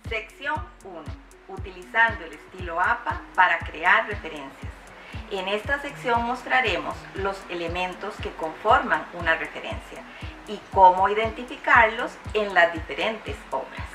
Sección 1. Utilizando el estilo APA para crear referencias. En esta sección mostraremos los elementos que conforman una referencia y cómo identificarlos en las diferentes obras.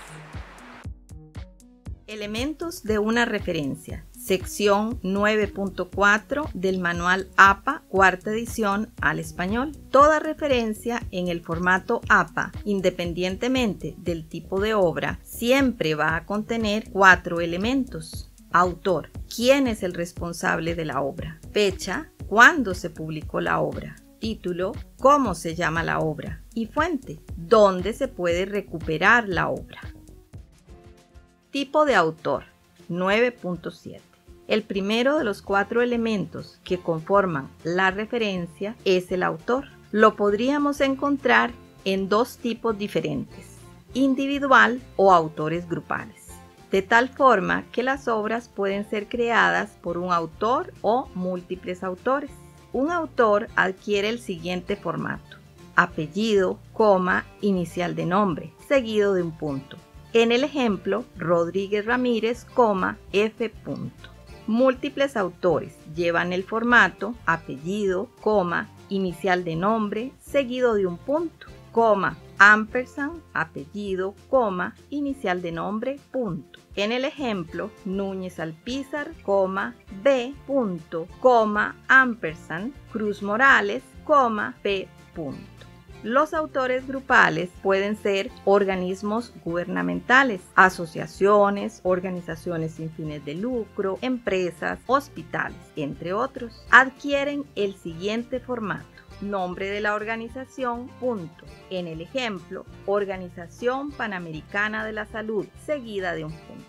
Elementos de una referencia. Sección 9.4 del Manual APA, cuarta edición al español. Toda referencia en el formato APA, independientemente del tipo de obra, siempre va a contener 4 elementos. Autor, ¿quién es el responsable de la obra? Fecha, ¿cuándo se publicó la obra? Título, ¿cómo se llama la obra? Y fuente, ¿dónde se puede recuperar la obra? Tipo de autor, 9.7. El primero de los 4 elementos que conforman la referencia es el autor. Lo podríamos encontrar en 2 tipos diferentes, individual o autores grupales, de tal forma que las obras pueden ser creadas por un autor o múltiples autores. Un autor adquiere el siguiente formato: apellido, coma, inicial de nombre, seguido de un punto. En el ejemplo, Rodríguez Ramírez, F. Múltiples autores llevan el formato apellido, coma, inicial de nombre, seguido de un punto, coma, ampersand, apellido, coma, inicial de nombre, punto. En el ejemplo, Núñez Alpizar, B. Ampersand, Cruz Morales, P. Los autores grupales pueden ser organismos gubernamentales, asociaciones, organizaciones sin fines de lucro, empresas, hospitales, entre otros. Adquieren el siguiente formato: nombre de la organización, punto. En el ejemplo, Organización Panamericana de la Salud, seguida de un punto.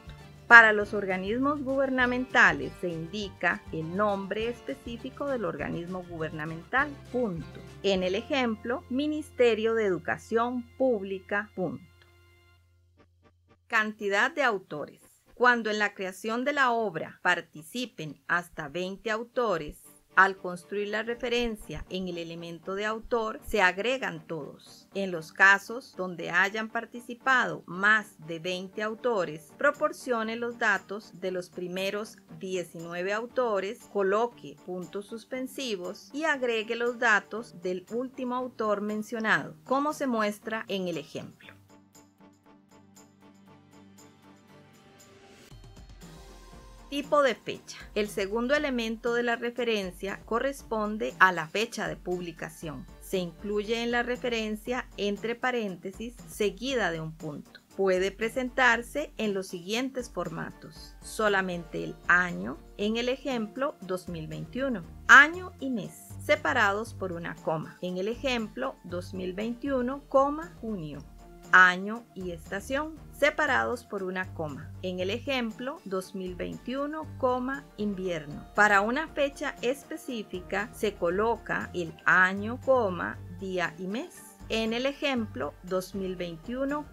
Para los organismos gubernamentales se indica el nombre específico del organismo gubernamental, punto. En el ejemplo, Ministerio de Educación Pública, punto. Cantidad de autores. Cuando en la creación de la obra participen hasta 20 autores, al construir la referencia en el elemento de autor, se agregan todos. En los casos donde hayan participado más de 20 autores, proporcione los datos de los primeros 19 autores, coloque puntos suspensivos y agregue los datos del último autor mencionado, como se muestra en el ejemplo. Tipo de fecha. El segundo elemento de la referencia corresponde a la fecha de publicación. Se incluye en la referencia entre paréntesis seguida de un punto. Puede presentarse en los siguientes formatos: solamente el año, en el ejemplo 2021, año y mes, separados por una coma, en el ejemplo 2021, junio. Año y estación, separados por una coma. En el ejemplo, 2021, invierno. Para una fecha específica se coloca el año, día y mes. En el ejemplo, 2021,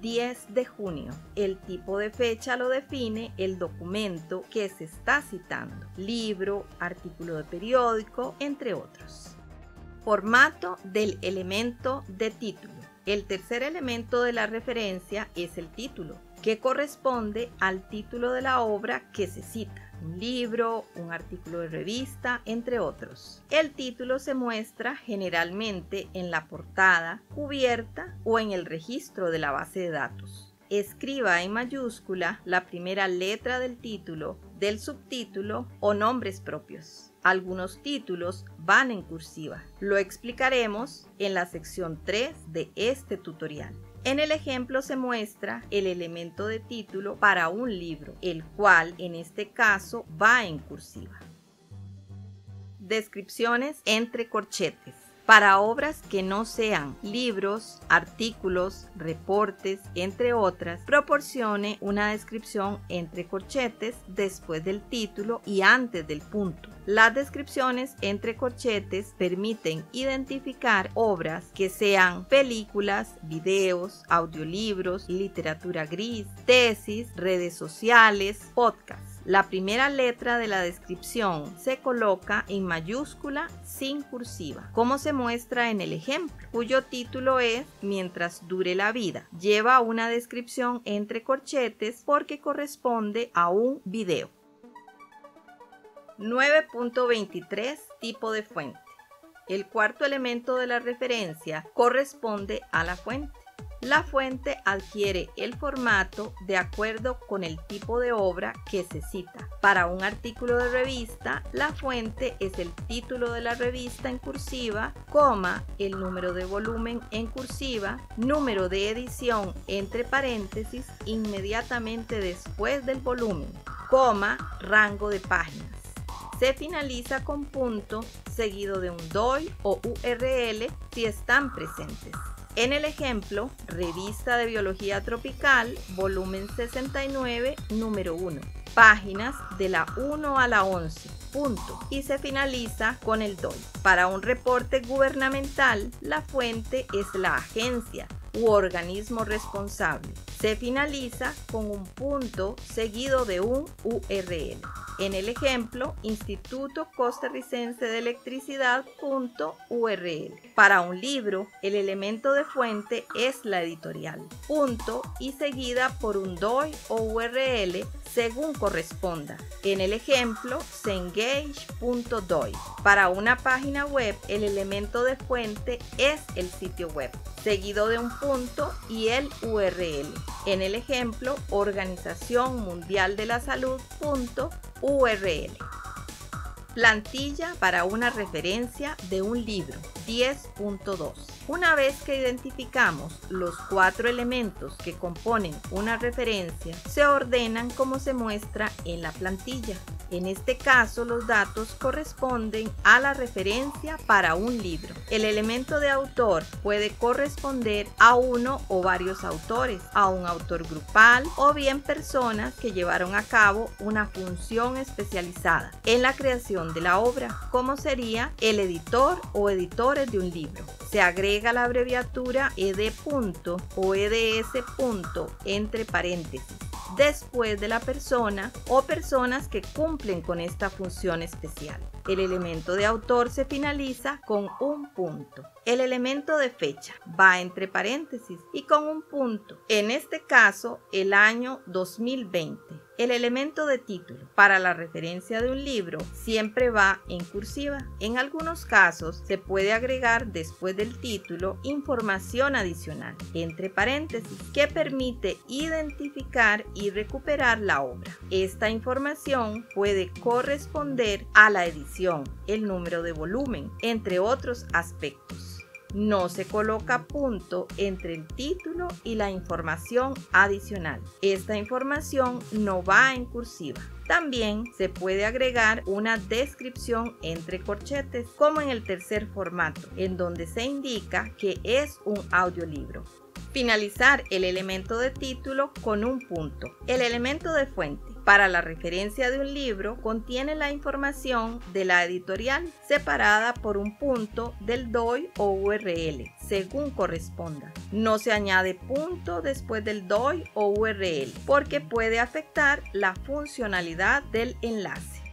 10 de junio. El tipo de fecha lo define el documento que se está citando: libro, artículo de periódico, entre otros. Formato del elemento de título. El tercer elemento de la referencia es el título, que corresponde al título de la obra que se cita: un libro, un artículo de revista, entre otros. El título se muestra generalmente en la portada, cubierta o en el registro de la base de datos. Escriba en mayúscula la primera letra del título, del subtítulo o nombres propios. Algunos títulos van en cursiva. Lo explicaremos en la sección 3 de este tutorial. En el ejemplo se muestra el elemento de título para un libro, el cual en este caso va en cursiva. Descripciones entre corchetes. Para obras que no sean libros, artículos, reportes, entre otras, proporcione una descripción entre corchetes después del título y antes del punto. Las descripciones entre corchetes permiten identificar obras que sean películas, videos, audiolibros, literatura gris, tesis, redes sociales, podcasts. La primera letra de la descripción se coloca en mayúscula sin cursiva, como se muestra en el ejemplo, cuyo título es Mientras dure la vida. Lleva una descripción entre corchetes porque corresponde a un video. 9.23 Tipo de fuente. El cuarto elemento de la referencia corresponde a la fuente. La fuente adquiere el formato de acuerdo con el tipo de obra que se cita. Para un artículo de revista, la fuente es el título de la revista en cursiva, coma, el número de volumen en cursiva, número de edición entre paréntesis inmediatamente después del volumen, coma, rango de páginas. Se finaliza con punto seguido de un DOI o URL si están presentes. En el ejemplo, Revista de Biología Tropical, volumen 69, número 1, páginas de la 1 a la 11, punto, y se finaliza con el DOI. Para un reporte gubernamental, la fuente es la agencia u organismo responsable. Se finaliza con un punto seguido de un URL. En el ejemplo, Instituto Costarricense de Electricidad.url. Para un libro, el elemento de fuente es la editorial, punto y seguida por un DOI o URL según corresponda. En el ejemplo, Cengage.doi. Para una página web, el elemento de fuente es el sitio web, seguido de un punto y el URL. En el ejemplo, Organización Mundial de la Salud.url. Plantilla para una referencia de un libro. 10.2. Una vez que identificamos los 4 elementos que componen una referencia, se ordenan como se muestra en la plantilla. En este caso, los datos corresponden a la referencia para un libro. El elemento de autor puede corresponder a uno o varios autores, a un autor grupal o bien personas que llevaron a cabo una función especializada en la creación de la obra, como sería el editor o editores de un libro. Se agrega la abreviatura ed. o eds. entre paréntesis después de la persona o personas que cumplen con esta función especial. El elemento de autor se finaliza con un punto. El elemento de fecha va entre paréntesis y con un punto. En este caso, el año 2020. El elemento de título para la referencia de un libro siempre va en cursiva. En algunos casos se puede agregar después del título información adicional, entre paréntesis, que permite identificar y recuperar la obra. Esta información puede corresponder a la edición, el número de volumen, entre otros aspectos. No se coloca punto entre el título y la información adicional. Esta información no va en cursiva. También se puede agregar una descripción entre corchetes, como en el tercer formato, en donde se indica que es un audiolibro. Finalizar el elemento de título con un punto. El elemento de fuente para la referencia de un libro contiene la información de la editorial separada por un punto del DOI o URL, según corresponda. No se añade punto después del DOI o URL porque puede afectar la funcionalidad del enlace.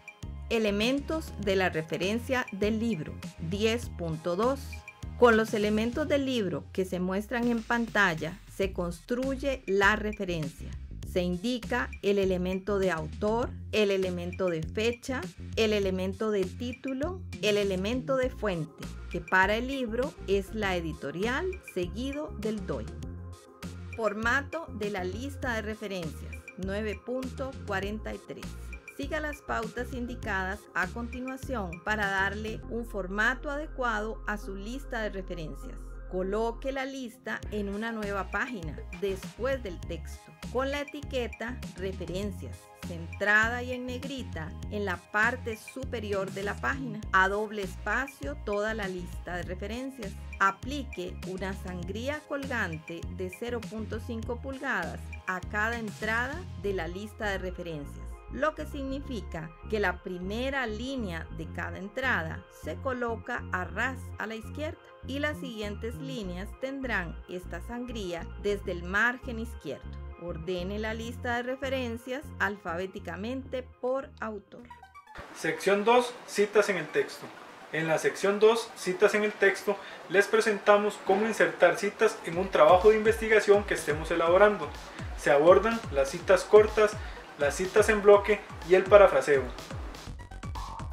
Elementos de la referencia del libro. 10.2. Con los elementos del libro que se muestran en pantalla, se construye la referencia. Se indica el elemento de autor, el elemento de fecha, el elemento de título, el elemento de fuente, que para el libro es la editorial seguido del DOI. Formato de la lista de referencias. 9.43. Siga las pautas indicadas a continuación para darle un formato adecuado a su lista de referencias. Coloque la lista en una nueva página después del texto, con la etiqueta Referencias, centrada y en negrita en la parte superior de la página. A doble espacio toda la lista de referencias. Aplique una sangría colgante de 0.5 pulgadas a cada entrada de la lista de referencias, lo que significa que la primera línea de cada entrada se coloca a ras a la izquierda y las siguientes líneas tendrán esta sangría desde el margen izquierdo. Ordene la lista de referencias alfabéticamente por autor. Sección 2. Citas en el texto. En la sección 2, citas en el texto, les presentamos cómo insertar citas en un trabajo de investigación que estemos elaborando. Se abordan las citas cortas, las citas en bloque y el parafraseo.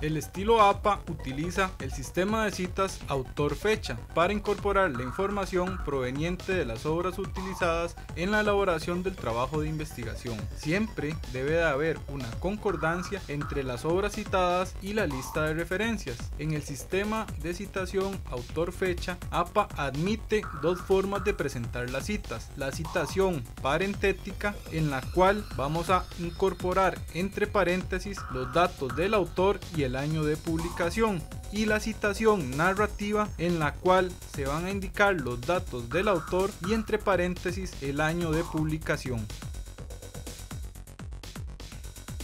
El estilo APA utiliza el sistema de citas autor-fecha para incorporar la información proveniente de las obras utilizadas en la elaboración del trabajo de investigación. Siempre debe de haber una concordancia entre las obras citadas y la lista de referencias. En el sistema de citación autor-fecha, APA admite dos formas de presentar las citas: la citación parentética, en la cual vamos a incorporar entre paréntesis los datos del autor y el año de publicación, y la citación narrativa, en la cual se van a indicar los datos del autor y entre paréntesis el año de publicación.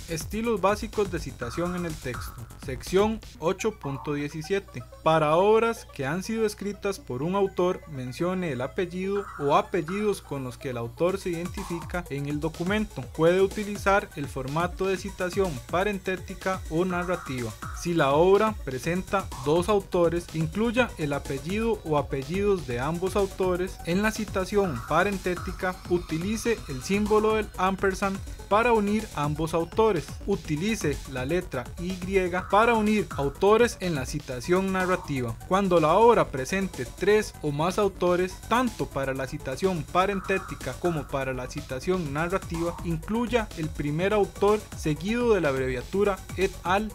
Estilos básicos de citación en el texto. Sección 8.17. Para obras que han sido escritas por un autor, mencione el apellido o apellidos con los que el autor se identifica en el documento. Puede utilizar el formato de citación parentética o narrativa. Si la obra presenta dos autores, incluya el apellido o apellidos de ambos autores. En la citación parentética, utilice el símbolo del ampersand para unir ambos autores. Utilice la letra Y para unir autores en la citación narrativa. Cuando la obra presente tres o más autores, tanto para la citación parentética como para la citación narrativa, incluya el primer autor seguido de la abreviatura et al.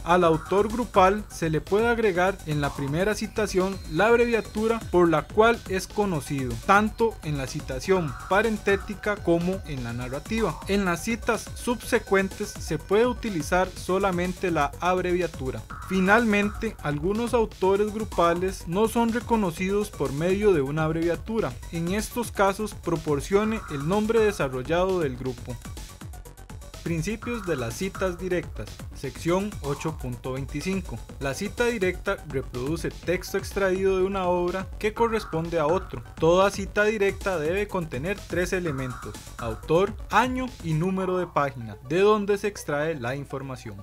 Al autor grupal se le puede agregar en la primera citación la abreviatura por la cual es conocido, tanto en la citación parentética como en la narrativa. En las citas subsecuentes se puede utilizar solamente la abreviatura. Finalmente, algunos autores grupales no son reconocidos por medio de una abreviatura. En estos casos, proporcione el nombre desarrollado del grupo. Principios de las citas directas. Sección 8.25. La cita directa reproduce texto extraído de una obra que corresponde a otro. Toda cita directa debe contener tres elementos: autor, año y número de página, de donde se extrae la información.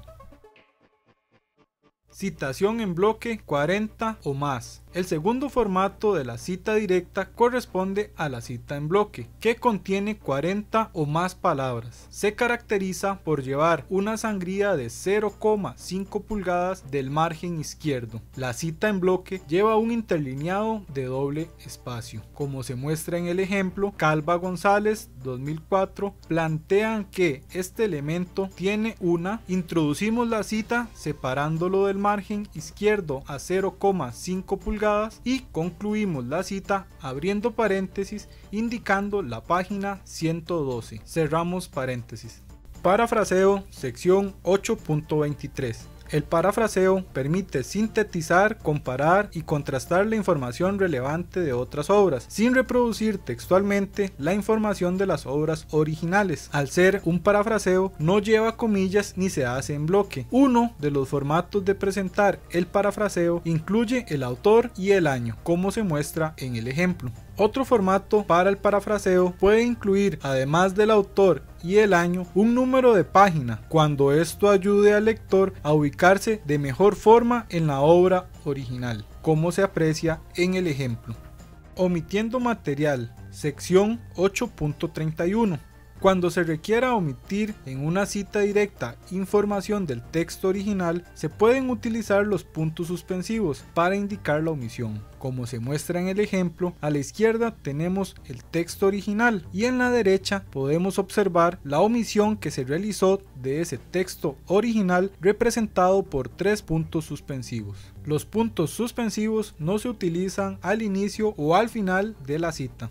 Citación en bloque 40 o más. El segundo formato de la cita directa corresponde a la cita en bloque, que contiene 40 o más palabras. Se caracteriza por llevar una sangría de 0,5 pulgadas del margen izquierdo. La cita en bloque lleva un interlineado de doble espacio. Como se muestra en el ejemplo, Calva González 2004 plantean que este elemento tiene una. Introducimos la cita separándolo del margen izquierdo a 0,5 pulgadas y concluimos la cita abriendo paréntesis indicando la página 112. Cerramos paréntesis. Parafraseo, sección 8.23. El parafraseo permite sintetizar, comparar y contrastar la información relevante de otras obras, sin reproducir textualmente la información de las obras originales. Al ser un parafraseo, no lleva comillas ni se hace en bloque. Uno de los formatos de presentar el parafraseo incluye el autor y el año, como se muestra en el ejemplo. Otro formato para el parafraseo puede incluir, además del autor y el año, un número de página, cuando esto ayude al lector a ubicarse de mejor forma en la obra original, como se aprecia en el ejemplo. Omitiendo material, sección 8.31. Cuando se requiera omitir en una cita directa información del texto original, se pueden utilizar los puntos suspensivos para indicar la omisión. Como se muestra en el ejemplo, a la izquierda tenemos el texto original y en la derecha podemos observar la omisión que se realizó de ese texto original representado por tres puntos suspensivos. Los puntos suspensivos no se utilizan al inicio o al final de la cita.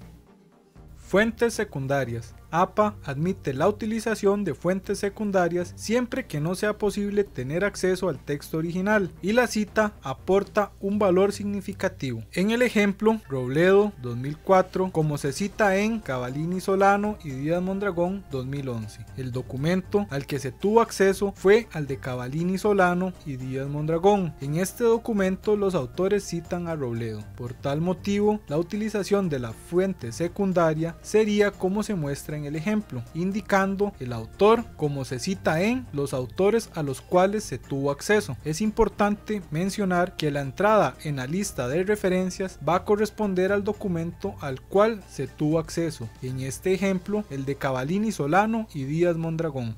Fuentes secundarias. APA admite la utilización de fuentes secundarias siempre que no sea posible tener acceso al texto original y la cita aporta un valor significativo. En el ejemplo, Robledo 2004, como se cita en Cavallini Solano y Díaz Mondragón 2011. El documento al que se tuvo acceso fue al de Cavallini Solano y Díaz Mondragón. En este documento los autores citan a Robledo. Por tal motivo, la utilización de la fuente secundaria sería como se muestra en el ejemplo, indicando el autor como se cita en los autores a los cuales se tuvo acceso. Es importante mencionar que la entrada en la lista de referencias va a corresponder al documento al cual se tuvo acceso, en este ejemplo el de Cavallini Solano y Díaz Mondragón.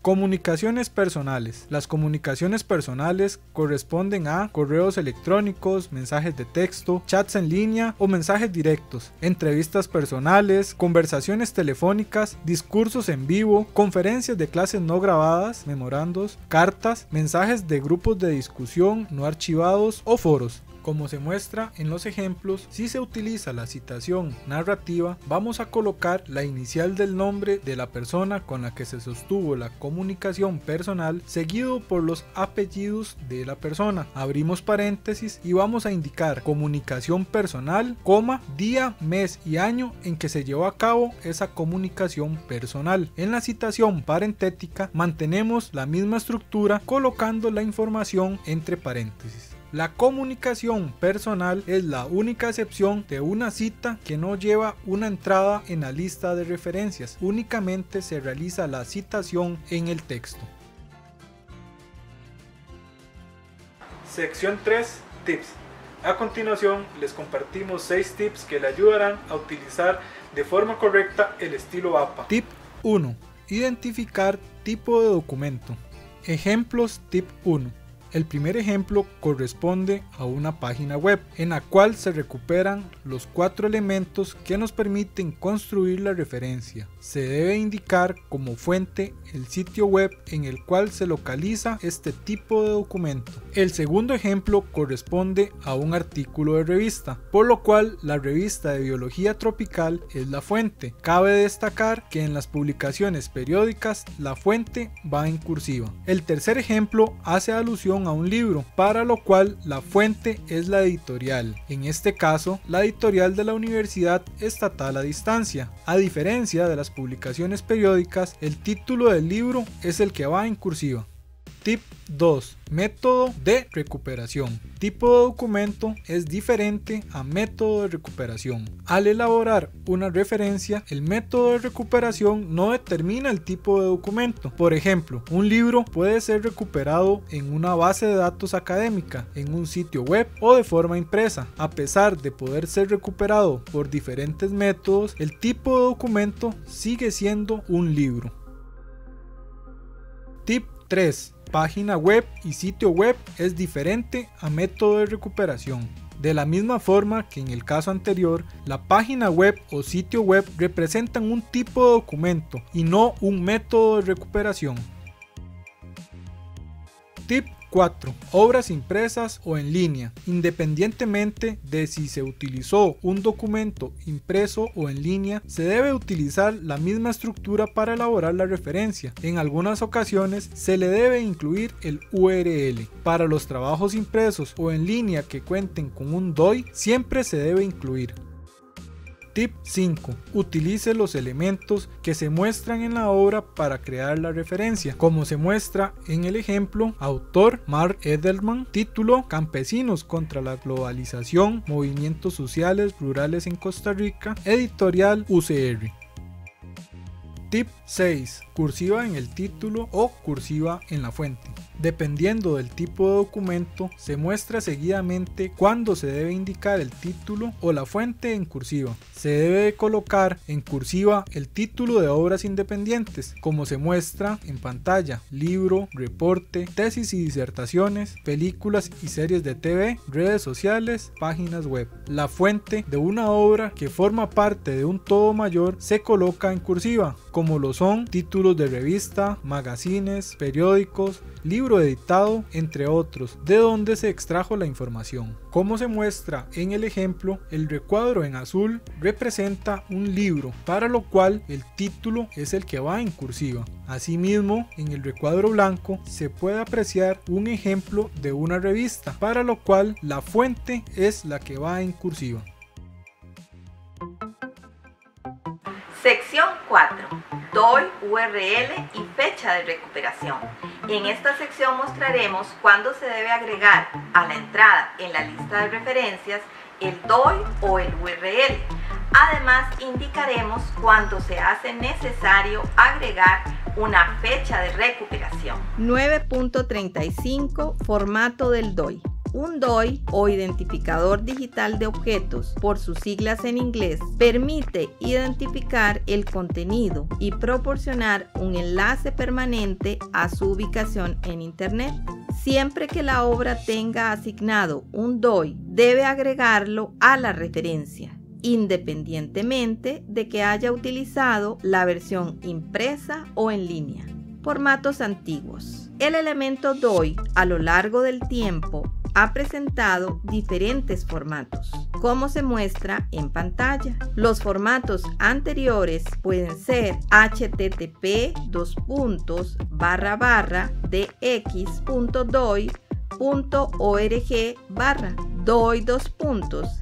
Comunicaciones personales. Las comunicaciones personales corresponden a correos electrónicos, mensajes de texto, chats en línea o mensajes directos, entrevistas personales, conversaciones telefónicas, discursos en vivo, conferencias de clases no grabadas, memorandos, cartas, mensajes de grupos de discusión no archivados o foros. Como se muestra en los ejemplos, si se utiliza la citación narrativa, vamos a colocar la inicial del nombre de la persona con la que se sostuvo la comunicación personal, seguido por los apellidos de la persona. Abrimos paréntesis y vamos a indicar comunicación personal, coma, día, mes y año en que se llevó a cabo esa comunicación personal. En la citación parentética mantenemos la misma estructura colocando la información entre paréntesis. La comunicación personal es la única excepción de una cita que no lleva una entrada en la lista de referencias, únicamente se realiza la citación en el texto. Sección 3. Tips. A continuación les compartimos 6 tips que le ayudarán a utilizar de forma correcta el estilo APA. Tip 1. Identificar tipo de documento. Ejemplos. Tip 1. El primer ejemplo corresponde a una página web en la cual se recuperan los 4 elementos que nos permiten construir la referencia. Se debe indicar como fuente el sitio web en el cual se localiza este tipo de documento. El segundo ejemplo corresponde a un artículo de revista, por lo cual la revista de biología tropical es la fuente. Cabe destacar que en las publicaciones periódicas la fuente va en cursiva. El tercer ejemplo hace alusión a un libro, para lo cual la fuente es la editorial, en este caso la editorial de la Universidad Estatal a Distancia. A diferencia de las publicaciones periódicas, el título del libro es el que va en cursiva. Tip 2. Método de recuperación. Tipo de documento es diferente a método de recuperación. Al elaborar una referencia, el método de recuperación no determina el tipo de documento. Por ejemplo, un libro puede ser recuperado en una base de datos académica, en un sitio web o de forma impresa. A pesar de poder ser recuperado por diferentes métodos, el tipo de documento sigue siendo un libro. Tip 3. Página web y sitio web es diferente a método de recuperación. De la misma forma que en el caso anterior, la página web o sitio web representan un tipo de documento y no un método de recuperación. Tip 4. Obras impresas o en línea. Independientemente de si se utilizó un documento impreso o en línea, se debe utilizar la misma estructura para elaborar la referencia. En algunas ocasiones se le debe incluir el URL. Para los trabajos impresos o en línea que cuenten con un DOI, siempre se debe incluir. Tip 5. Utilice los elementos que se muestran en la obra para crear la referencia, como se muestra en el ejemplo: autor Mark Edelman, título Campesinos contra la globalización, movimientos sociales rurales en Costa Rica, editorial UCR. Tip 6. Cursiva en el título o cursiva en la fuente. Dependiendo del tipo de documento, se muestra seguidamente cuándo se debe indicar el título o la fuente en cursiva. Se debe colocar en cursiva el título de obras independientes, como se muestra en pantalla: libro, reporte, tesis y disertaciones, películas y series de TV, redes sociales, páginas web. La fuente de una obra que forma parte de un todo mayor se coloca en cursiva, como lo son títulos de revista, magazines, periódicos, libro editado, entre otros, de donde se extrajo la información. Como se muestra en el ejemplo, el recuadro en azul representa un libro, para lo cual el título es el que va en cursiva. Asimismo, en el recuadro blanco se puede apreciar un ejemplo de una revista, para lo cual la fuente es la que va en cursiva. Sección 4. DOI, URL y fecha de recuperación. En esta sección mostraremos cuándo se debe agregar a la entrada en la lista de referencias el DOI o el URL. Además, indicaremos cuando se hace necesario agregar una fecha de recuperación. 9.35 Formato del DOI. Un DOI o identificador digital de objetos, por sus siglas en inglés, permite identificar el contenido y proporcionar un enlace permanente a su ubicación en Internet. Siempre que la obra tenga asignado un DOI, debe agregarlo a la referencia, independientemente de que haya utilizado la versión impresa o en línea. Formatos antiguos. El elemento DOI a lo largo del tiempo ha presentado diferentes formatos, como se muestra en pantalla. Los formatos anteriores pueden ser http://dx.doi.org/DOI,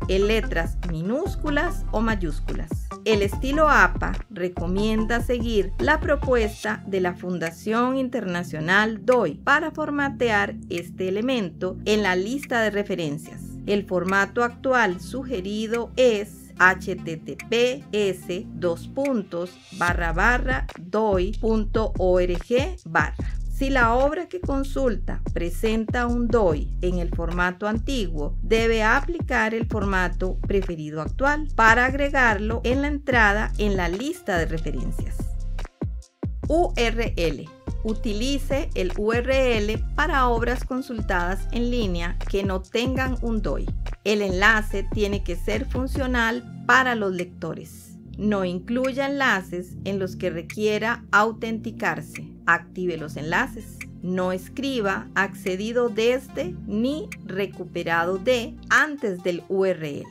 en letras minúsculas o mayúsculas. El estilo APA recomienda seguir la propuesta de la Fundación Internacional DOI para formatear este elemento en la lista de referencias. El formato actual sugerido es https://doi.org/. Si la obra que consulta presenta un DOI en el formato antiguo, debe aplicar el formato preferido actual para agregarlo en la entrada en la lista de referencias. URL. Utilice el URL para obras consultadas en línea que no tengan un DOI. El enlace tiene que ser funcional para los lectores. No incluya enlaces en los que requiera autenticarse. Active los enlaces. No escriba accedido desde ni recuperado de antes del URL.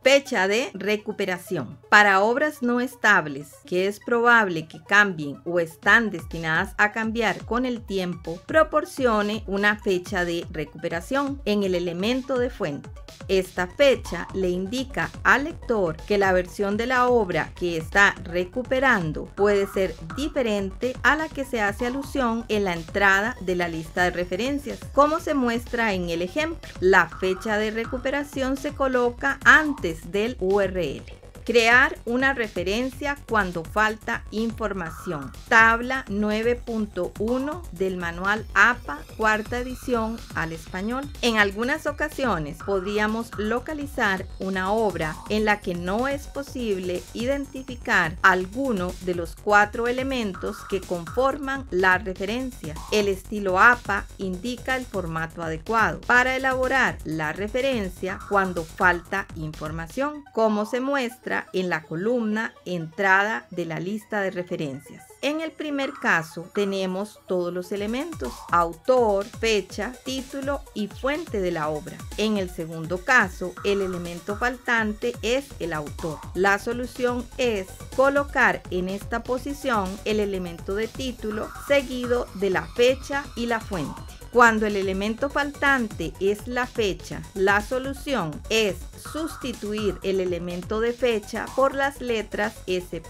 Fecha de recuperación. Para obras no estables, que es probable que cambien o están destinadas a cambiar con el tiempo, proporcione una fecha de recuperación en el elemento de fuente. Esta fecha le indica al lector que la versión de la obra que está recuperando puede ser diferente a la que se hace alusión en la entrada de la lista de referencias. Como se muestra en el ejemplo, la fecha de recuperación se coloca antes del URL. Crear una referencia cuando falta información. Tabla 9.1 del manual APA, cuarta edición al español. En algunas ocasiones podríamos localizar una obra en la que no es posible identificar alguno de los 4 elementos que conforman la referencia. El estilo APA indica el formato adecuado para elaborar la referencia cuando falta información, como se muestra en la columna entrada de la lista de referencias. En el primer caso tenemos todos los elementos: autor, fecha, título y fuente de la obra. En el segundo caso, el elemento faltante es el autor. La solución es colocar en esta posición el elemento de título seguido de la fecha y la fuente. Cuando el elemento faltante es la fecha, la solución es sustituir el elemento de fecha por las letras S.F.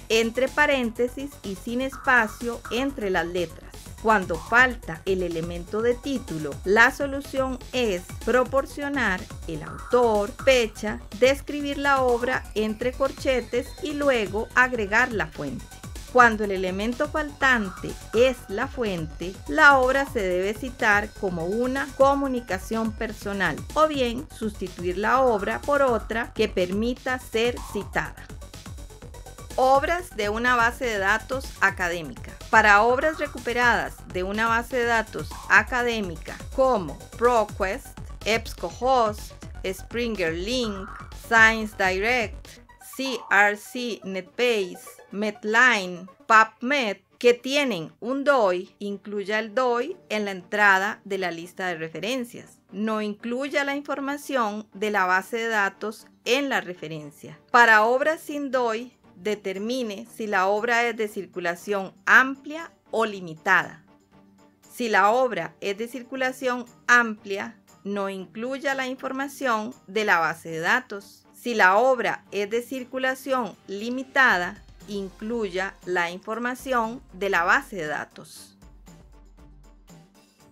entre paréntesis y sin espacio entre las letras. Cuando falta el elemento de título, la solución es proporcionar el autor, fecha, describir la obra entre corchetes y luego agregar la fuente. Cuando el elemento faltante es la fuente, la obra se debe citar como una comunicación personal o bien sustituir la obra por otra que permita ser citada. Obras de una base de datos académica. Para obras recuperadas de una base de datos académica como ProQuest, EBSCOhost, Springer Link, Science Direct, CRC NetBase, Medline, PubMed, que tienen un DOI, incluya el DOI en la entrada de la lista de referencias. No incluya la información de la base de datos en la referencia. Para obras sin DOI, determine si la obra es de circulación amplia o limitada. Si la obra es de circulación amplia, no incluya la información de la base de datos. Si la obra es de circulación limitada, incluya la información de la base de datos.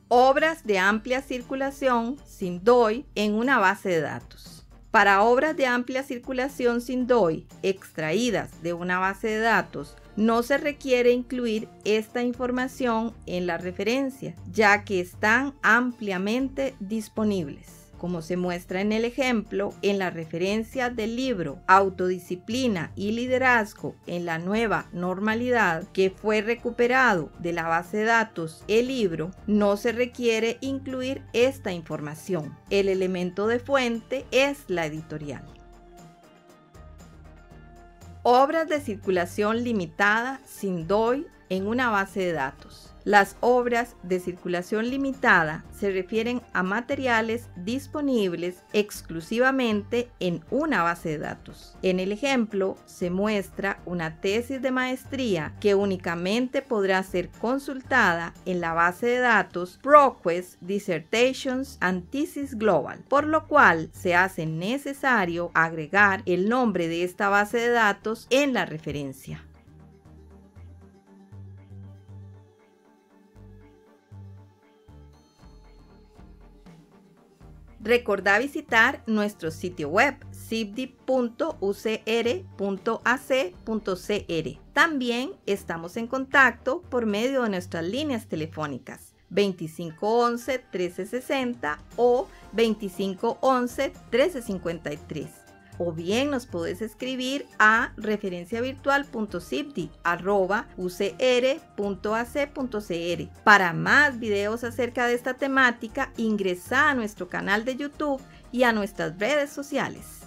Obras de amplia circulación sin DOI en una base de datos. Para obras de amplia circulación sin DOI extraídas de una base de datos, no se requiere incluir esta información en la referencia, ya que están ampliamente disponibles. Como se muestra en el ejemplo, en la referencia del libro Autodisciplina y Liderazgo en la Nueva Normalidad, que fue recuperado de la base de datos El Libro, no se requiere incluir esta información. El elemento de fuente es la editorial. Obras de circulación limitada sin DOI en una base de datos. Las obras de circulación limitada se refieren a materiales disponibles exclusivamente en una base de datos. En el ejemplo se muestra una tesis de maestría que únicamente podrá ser consultada en la base de datos ProQuest Dissertations and Thesis Global, por lo cual se hace necesario agregar el nombre de esta base de datos en la referencia. Recordá visitar nuestro sitio web cibdi.ucr.ac.cr. También estamos en contacto por medio de nuestras líneas telefónicas 2511-1360 o 2511-1353. O bien nos puedes escribir a referenciavirtual.cibdi@ucr.ac.cr. Para más videos acerca de esta temática, ingresa a nuestro canal de YouTube y a nuestras redes sociales.